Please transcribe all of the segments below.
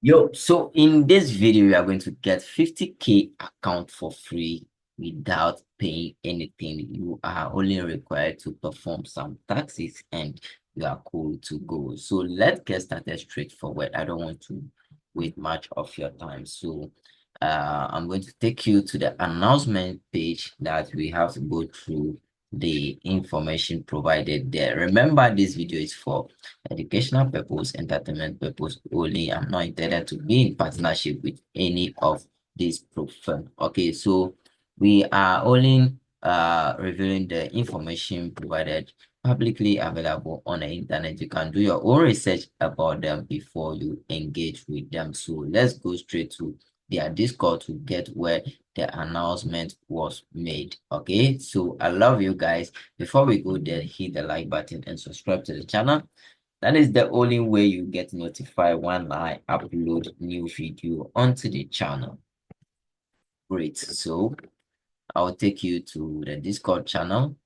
Yo, so in this video, we are going to get 50K account for free without paying anything. You are only required to perform some taxes and you are cool to go. So let's get started straightforward. I don't want to wait much of your time. So I'm going to take you to the announcement page that we have to go through the information provided there. Remember, this video is for educational purpose, entertainment purpose only. I'm not intended to be in partnership with any of these firms. Okay, so we are only revealing the information provided publicly available on the internet. You can do your own research about them before you engage with them. So let's go straight to their Discord to get where the announcement was made. Okay, so I love you guys. Before we go there, hit the like button and subscribe to the channel. That is the only way you get notified when I upload new video onto the channel. Great. So I'll take you to the Discord channel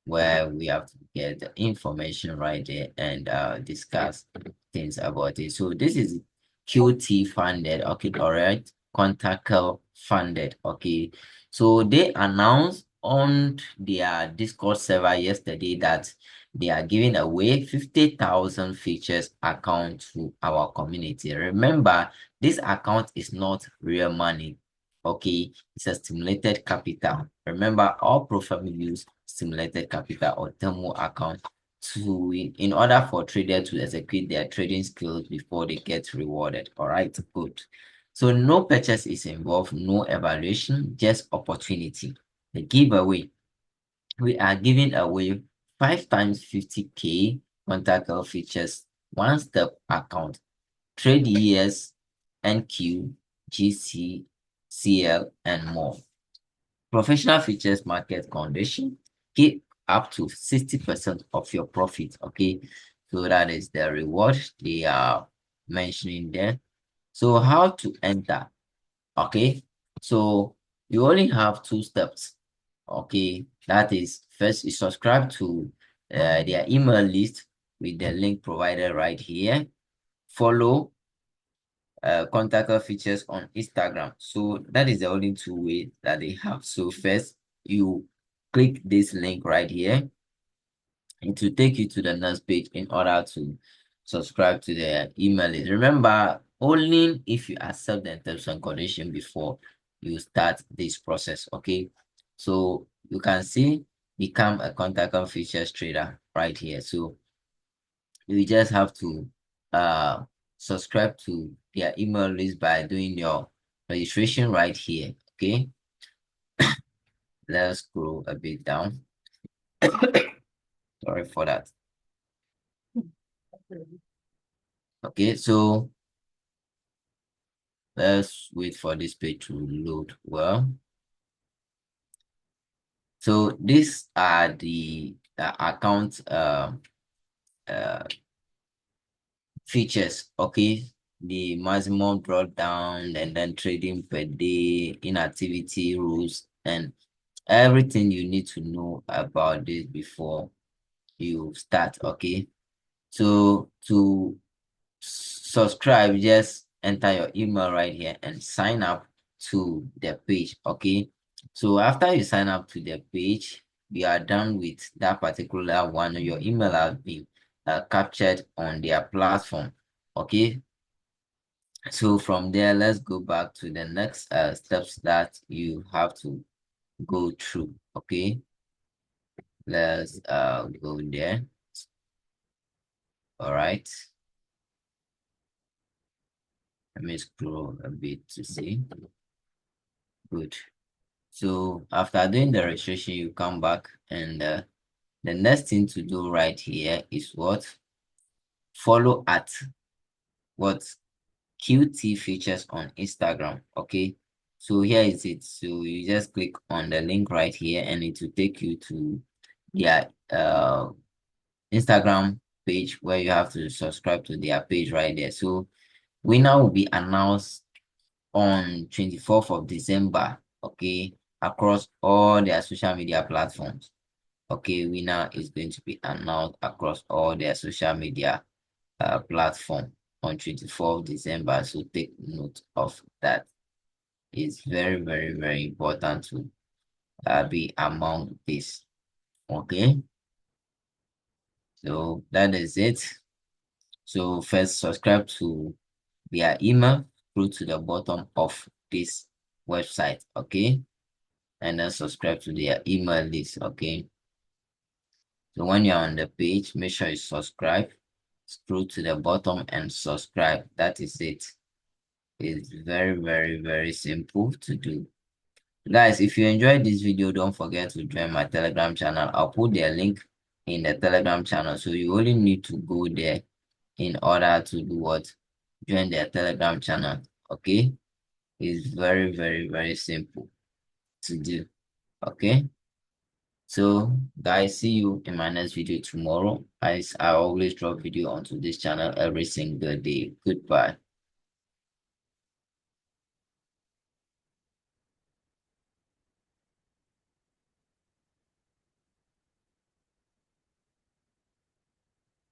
where we have to get the information right there and discuss things about it. So this is QT funded, okay, all right, Quantacle funded, okay. So they announced on their Discord server yesterday that they are giving away 50,000 features account to our community. Remember, this account is not real money, okay, it's a stimulated capital. Remember, all profile use simulated capital or demo account to in order for trader to execute their trading skills before they get rewarded. All right, good. So no purchase is involved, no evaluation, just opportunity. The giveaway. We are giving away 5 times 50K contact features, one step account, trade years, NQ, GC, CL, and more. Professional features market condition, keep up to 60% of your profit. Okay, so that is the reward they are mentioning there. So how to enter? Okay, so you only have 2 steps. Okay, that is, first you subscribe to their email list with the link provided right here. Follow contact us features on Instagram. So that is the only 2 ways that they have. So first, you click this link right here. It will take you to the next page in order to subscribe to the email list. Remember, only if you accept the terms and condition before you start this process. Okay, so you can see become a contact us features trader right here. So you just have to subscribe to their email list by doing your registration right here. Okay, let's scroll a bit down. Sorry for that. Okay, so let's wait for this page to load well. So these are the account features. Okay, the maximum drawdown and then trading per day, inactivity rules, and everything you need to know about this before you start. Okay, so to subscribe, just enter your email right here and sign up to the page. Okay, so after you sign up to the page, we are done with that particular one. Your email has been captured on their platform. Okay, so from there, let's go back to the next steps that you have to go through. Okay, let's go there. All right, let me scroll a bit to see. Good. So after doing the registration, you come back and the next thing to do right here is what? Follow at what? QT features on Instagram. Okay, so here is it. So you just click on the link right here and it will take you to their Instagram page where you have to subscribe to their page right there. So winner will be announced on 24th of December, okay, across all their social media platforms. Okay, winner is going to be announced across all their social media platform. on 24th December. So take note of that. It's very, very, very important to be among this. Okay, so that is it. So first subscribe to their email through to the bottom of this website. Okay, and then subscribe to their email list. Okay, so when you're on the page, make sure you subscribe. Scroll to the bottom and subscribe. That is it. It's very, very, very simple to do. Guys, if you enjoyed this video, don't forget to join my Telegram channel. I'll put the link in the Telegram channel. So you only need to go there in order to do what? Join the Telegram channel. Okay? It's very, very, very simple to do. Okay? So guys, see you in my next video tomorrow. I always drop video onto this channel every single day. Goodbye.